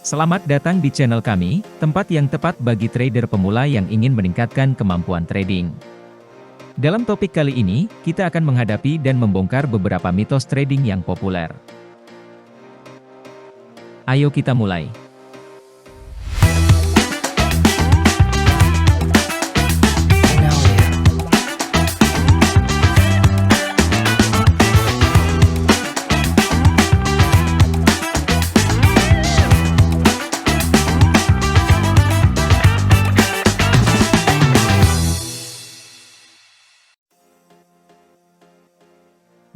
Selamat datang di channel kami, tempat yang tepat bagi trader pemula yang ingin meningkatkan kemampuan trading. Dalam topik kali ini, kita akan menghadapi dan membongkar beberapa mitos trading yang populer. Ayo kita mulai.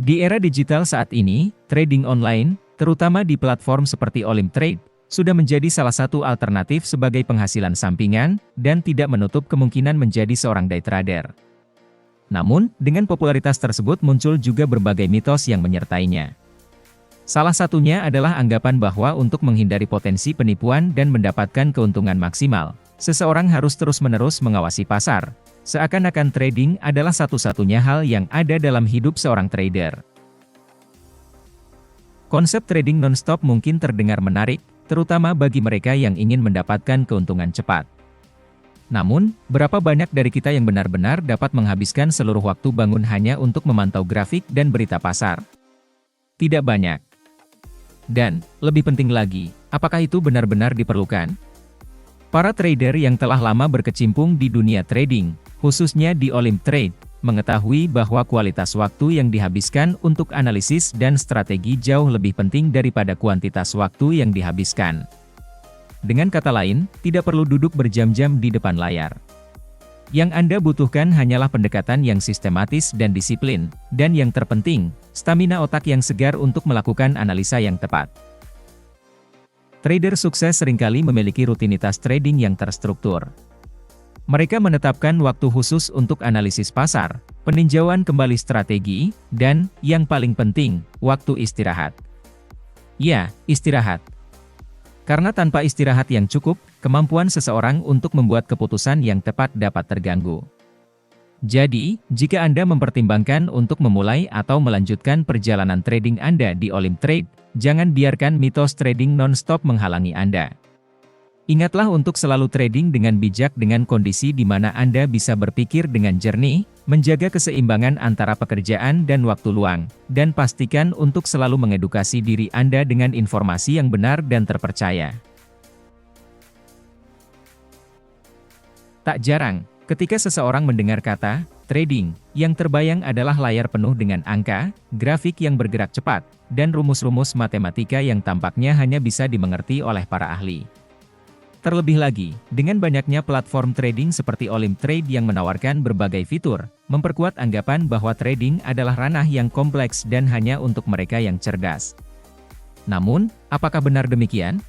Di era digital saat ini, trading online, terutama di platform seperti Olimtrade, sudah menjadi salah satu alternatif sebagai penghasilan sampingan, dan tidak menutup kemungkinan menjadi seorang day trader. Namun, dengan popularitas tersebut muncul juga berbagai mitos yang menyertainya. Salah satunya adalah anggapan bahwa untuk menghindari potensi penipuan dan mendapatkan keuntungan maksimal, seseorang harus terus-menerus mengawasi pasar. Seakan-akan trading adalah satu-satunya hal yang ada dalam hidup seorang trader. Konsep trading non-stop mungkin terdengar menarik, terutama bagi mereka yang ingin mendapatkan keuntungan cepat. Namun, berapa banyak dari kita yang benar-benar dapat menghabiskan seluruh waktu bangun hanya untuk memantau grafik dan berita pasar? Tidak banyak. Dan, lebih penting lagi, apakah itu benar-benar diperlukan? Para trader yang telah lama berkecimpung di dunia trading, khususnya di Olimtrade, mengetahui bahwa kualitas waktu yang dihabiskan untuk analisis dan strategi jauh lebih penting daripada kuantitas waktu yang dihabiskan. Dengan kata lain, tidak perlu duduk berjam-jam di depan layar. Yang Anda butuhkan hanyalah pendekatan yang sistematis dan disiplin, dan yang terpenting, stamina otak yang segar untuk melakukan analisa yang tepat. Trader sukses seringkali memiliki rutinitas trading yang terstruktur. Mereka menetapkan waktu khusus untuk analisis pasar, peninjauan kembali strategi, dan, yang paling penting, waktu istirahat. Ya, istirahat. Karena tanpa istirahat yang cukup, kemampuan seseorang untuk membuat keputusan yang tepat dapat terganggu. Jadi, jika Anda mempertimbangkan untuk memulai atau melanjutkan perjalanan trading Anda di Olimtrade, jangan biarkan mitos trading non-stop menghalangi Anda. Ingatlah untuk selalu trading dengan bijak dengan kondisi di mana Anda bisa berpikir dengan jernih, menjaga keseimbangan antara pekerjaan dan waktu luang, dan pastikan untuk selalu mengedukasi diri Anda dengan informasi yang benar dan terpercaya. Tak jarang, ketika seseorang mendengar kata trading, yang terbayang adalah layar penuh dengan angka, grafik yang bergerak cepat, dan rumus-rumus matematika yang tampaknya hanya bisa dimengerti oleh para ahli. Terlebih lagi, dengan banyaknya platform trading seperti Olimtrade yang menawarkan berbagai fitur, memperkuat anggapan bahwa trading adalah ranah yang kompleks dan hanya untuk mereka yang cerdas. Namun, apakah benar demikian?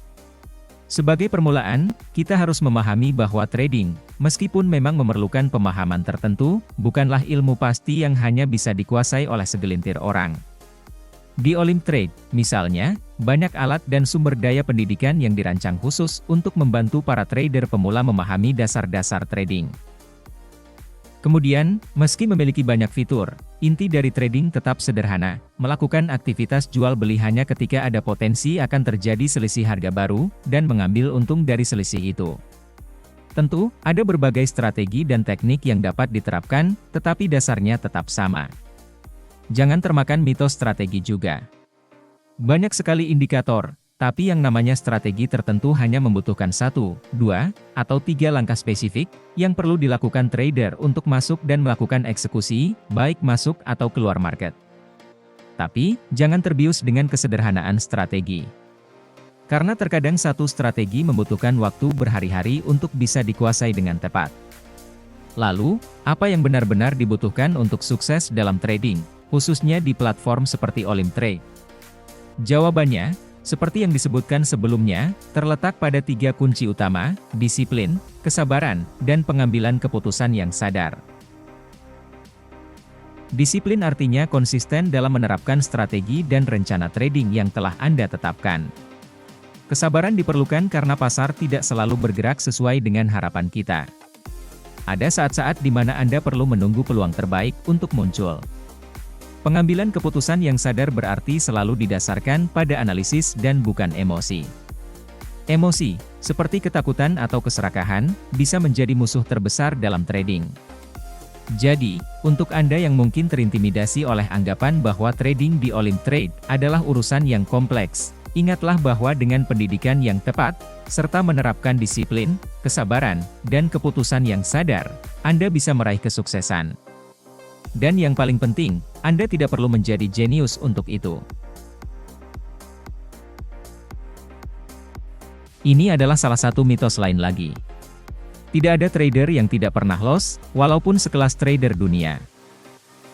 Sebagai permulaan, kita harus memahami bahwa trading, meskipun memang memerlukan pemahaman tertentu, bukanlah ilmu pasti yang hanya bisa dikuasai oleh segelintir orang. Di Olimtrade, misalnya, banyak alat dan sumber daya pendidikan yang dirancang khusus untuk membantu para trader pemula memahami dasar-dasar trading. Kemudian, meski memiliki banyak fitur, inti dari trading tetap sederhana, melakukan aktivitas jual beli hanya ketika ada potensi akan terjadi selisih harga baru, dan mengambil untung dari selisih itu. Tentu, ada berbagai strategi dan teknik yang dapat diterapkan, tetapi dasarnya tetap sama. Jangan termakan mitos strategi juga. Banyak sekali indikator, tapi yang namanya strategi tertentu hanya membutuhkan 1, 2, atau 3 langkah spesifik, yang perlu dilakukan trader untuk masuk dan melakukan eksekusi, baik masuk atau keluar market. Tapi, jangan terbius dengan kesederhanaan strategi. Karena terkadang satu strategi membutuhkan waktu berhari-hari untuk bisa dikuasai dengan tepat. Lalu, apa yang benar-benar dibutuhkan untuk sukses dalam trading, khususnya di platform seperti Olimtrade? Jawabannya, seperti yang disebutkan sebelumnya, terletak pada 3 kunci utama: disiplin, kesabaran, dan pengambilan keputusan yang sadar. Disiplin artinya konsisten dalam menerapkan strategi dan rencana trading yang telah Anda tetapkan. Kesabaran diperlukan karena pasar tidak selalu bergerak sesuai dengan harapan kita. Ada saat-saat di mana Anda perlu menunggu peluang terbaik untuk muncul. Pengambilan keputusan yang sadar berarti selalu didasarkan pada analisis dan bukan emosi. Emosi, seperti ketakutan atau keserakahan, bisa menjadi musuh terbesar dalam trading. Jadi, untuk Anda yang mungkin terintimidasi oleh anggapan bahwa trading di Olim Trade adalah urusan yang kompleks, ingatlah bahwa dengan pendidikan yang tepat, serta menerapkan disiplin, kesabaran, dan keputusan yang sadar, Anda bisa meraih kesuksesan. Dan yang paling penting, Anda tidak perlu menjadi jenius untuk itu. Ini adalah salah satu mitos lain lagi. Tidak ada trader yang tidak pernah loss, walaupun sekelas trader dunia.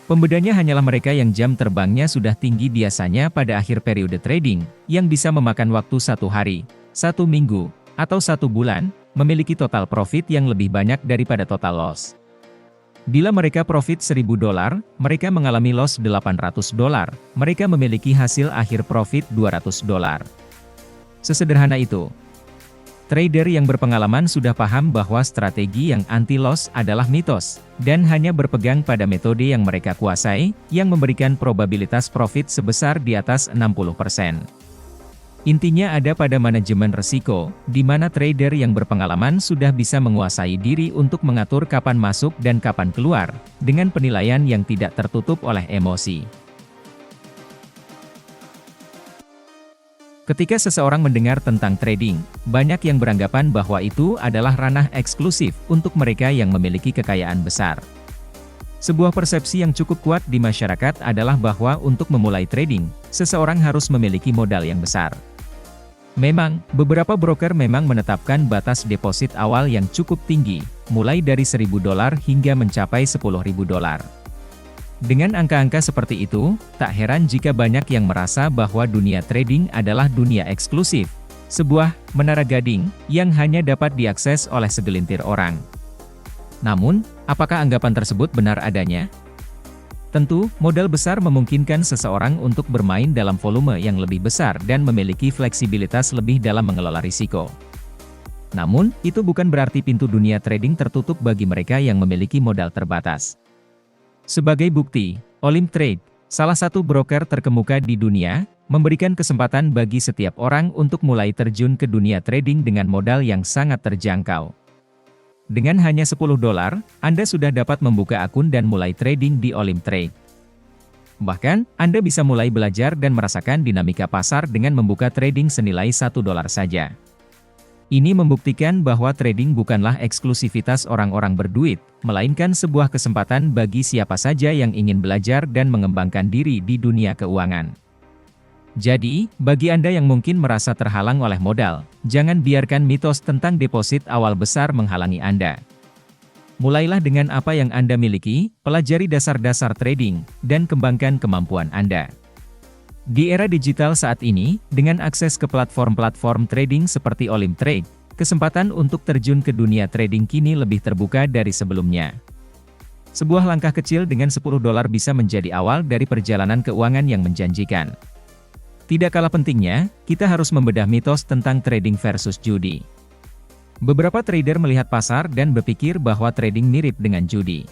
Pembedanya hanyalah mereka yang jam terbangnya sudah tinggi biasanya pada akhir periode trading, yang bisa memakan waktu 1 hari, 1 minggu, atau 1 bulan, memiliki total profit yang lebih banyak daripada total loss. Bila mereka profit $1.000, mereka mengalami loss $800, mereka memiliki hasil akhir profit $200. Sesederhana itu. Trader yang berpengalaman sudah paham bahwa strategi yang anti-loss adalah mitos, dan hanya berpegang pada metode yang mereka kuasai, yang memberikan probabilitas profit sebesar di atas 60%. Intinya ada pada manajemen risiko, di mana trader yang berpengalaman sudah bisa menguasai diri untuk mengatur kapan masuk dan kapan keluar, dengan penilaian yang tidak tertutup oleh emosi. Ketika seseorang mendengar tentang trading, banyak yang beranggapan bahwa itu adalah ranah eksklusif untuk mereka yang memiliki kekayaan besar. Sebuah persepsi yang cukup kuat di masyarakat adalah bahwa untuk memulai trading, seseorang harus memiliki modal yang besar. Memang, beberapa broker memang menetapkan batas deposit awal yang cukup tinggi, mulai dari $1.000 hingga mencapai $10.000. Dengan angka-angka seperti itu, tak heran jika banyak yang merasa bahwa dunia trading adalah dunia eksklusif, sebuah menara gading yang hanya dapat diakses oleh segelintir orang. Namun, apakah anggapan tersebut benar adanya? Tentu, modal besar memungkinkan seseorang untuk bermain dalam volume yang lebih besar dan memiliki fleksibilitas lebih dalam mengelola risiko. Namun, itu bukan berarti pintu dunia trading tertutup bagi mereka yang memiliki modal terbatas. Sebagai bukti, Olim Trade, salah satu broker terkemuka di dunia, memberikan kesempatan bagi setiap orang untuk mulai terjun ke dunia trading dengan modal yang sangat terjangkau. Dengan hanya $10, Anda sudah dapat membuka akun dan mulai trading di Olim Trade. Bahkan, Anda bisa mulai belajar dan merasakan dinamika pasar dengan membuka trading senilai $1 saja. Ini membuktikan bahwa trading bukanlah eksklusivitas orang-orang berduit, melainkan sebuah kesempatan bagi siapa saja yang ingin belajar dan mengembangkan diri di dunia keuangan. Jadi, bagi Anda yang mungkin merasa terhalang oleh modal, jangan biarkan mitos tentang deposit awal besar menghalangi Anda. Mulailah dengan apa yang Anda miliki, pelajari dasar-dasar trading, dan kembangkan kemampuan Anda. Di era digital saat ini, dengan akses ke platform-platform trading seperti Olim Trade, kesempatan untuk terjun ke dunia trading kini lebih terbuka dari sebelumnya. Sebuah langkah kecil dengan $10 bisa menjadi awal dari perjalanan keuangan yang menjanjikan. Tidak kalah pentingnya, kita harus membedah mitos tentang trading versus judi. Beberapa trader melihat pasar dan berpikir bahwa trading mirip dengan judi.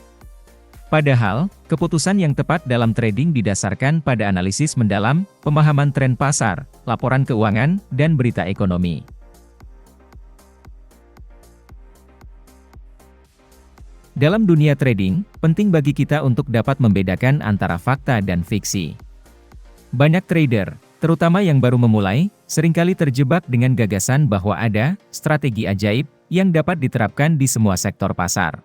Padahal, keputusan yang tepat dalam trading didasarkan pada analisis mendalam, pemahaman tren pasar, laporan keuangan, dan berita ekonomi. Dalam dunia trading, penting bagi kita untuk dapat membedakan antara fakta dan fiksi. Banyak trader, terutama yang baru memulai, seringkali terjebak dengan gagasan bahwa ada strategi ajaib yang dapat diterapkan di semua sektor pasar.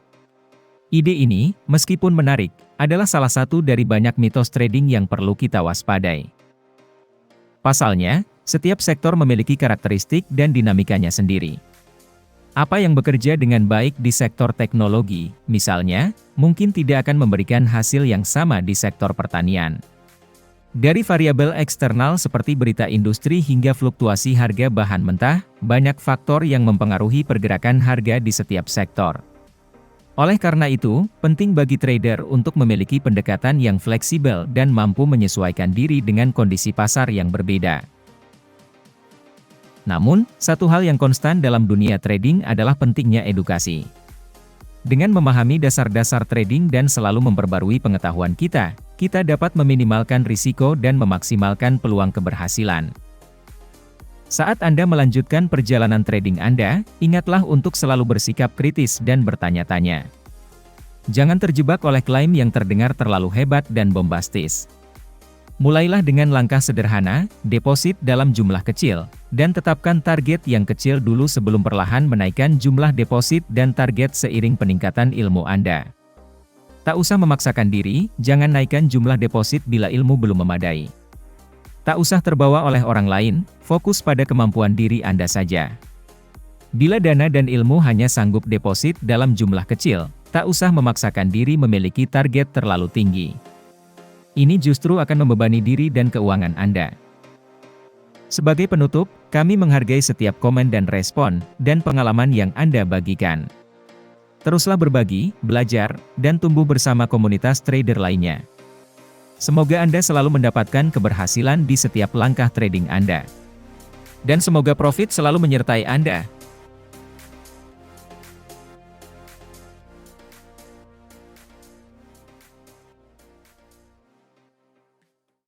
Ide ini, meskipun menarik, adalah salah satu dari banyak mitos trading yang perlu kita waspadai. Pasalnya, setiap sektor memiliki karakteristik dan dinamikanya sendiri. Apa yang bekerja dengan baik di sektor teknologi, misalnya, mungkin tidak akan memberikan hasil yang sama di sektor pertanian. Dari variabel eksternal seperti berita industri hingga fluktuasi harga bahan mentah, banyak faktor yang mempengaruhi pergerakan harga di setiap sektor. Oleh karena itu, penting bagi trader untuk memiliki pendekatan yang fleksibel dan mampu menyesuaikan diri dengan kondisi pasar yang berbeda. Namun, satu hal yang konstan dalam dunia trading adalah pentingnya edukasi. Dengan memahami dasar-dasar trading dan selalu memperbarui pengetahuan kita dapat meminimalkan risiko dan memaksimalkan peluang keberhasilan. Saat Anda melanjutkan perjalanan trading Anda, ingatlah untuk selalu bersikap kritis dan bertanya-tanya. Jangan terjebak oleh klaim yang terdengar terlalu hebat dan bombastis. Mulailah dengan langkah sederhana, deposit dalam jumlah kecil, dan tetapkan target yang kecil dulu sebelum perlahan menaikkan jumlah deposit dan target seiring peningkatan ilmu Anda. Tak usah memaksakan diri, jangan naikkan jumlah deposit bila ilmu belum memadai. Tak usah terbawa oleh orang lain, fokus pada kemampuan diri Anda saja. Bila dana dan ilmu hanya sanggup deposit dalam jumlah kecil, tak usah memaksakan diri memiliki target terlalu tinggi. Ini justru akan membebani diri dan keuangan Anda. Sebagai penutup, kami menghargai setiap komen dan respon, dan pengalaman yang Anda bagikan. Teruslah berbagi, belajar, dan tumbuh bersama komunitas trader lainnya. Semoga Anda selalu mendapatkan keberhasilan di setiap langkah trading Anda. Dan semoga profit selalu menyertai Anda.